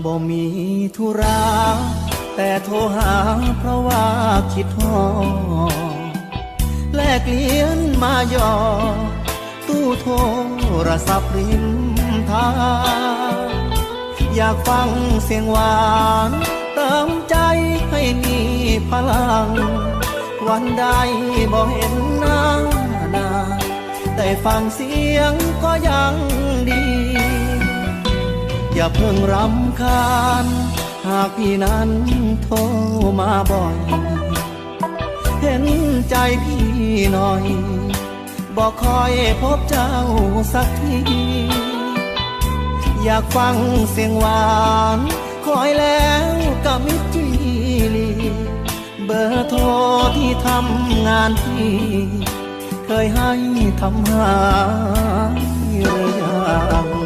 บ่มีธุระแต่โทรหาเพราะว่าคิดฮอดแลกเลียนมาย่อตู้โทรศัพท์ริมทางอยากฟังเสียงหวานเติมใจให้มีพลังวันใดบ่เห็นหน้าแต่ฟังเสียงก็ยังดีอย่าเพิ่งรำคาญหากพี่นั้นโทรมาบ่อยเห็นใจพี่หน่อยบอกคอยพบเจ้าสักทีอยากฟังเสียงหวานคอยแล้วกับมิตรจีลีเบอร์โทรที่ทำงานพี่เคยให้ทำหายหรือยัง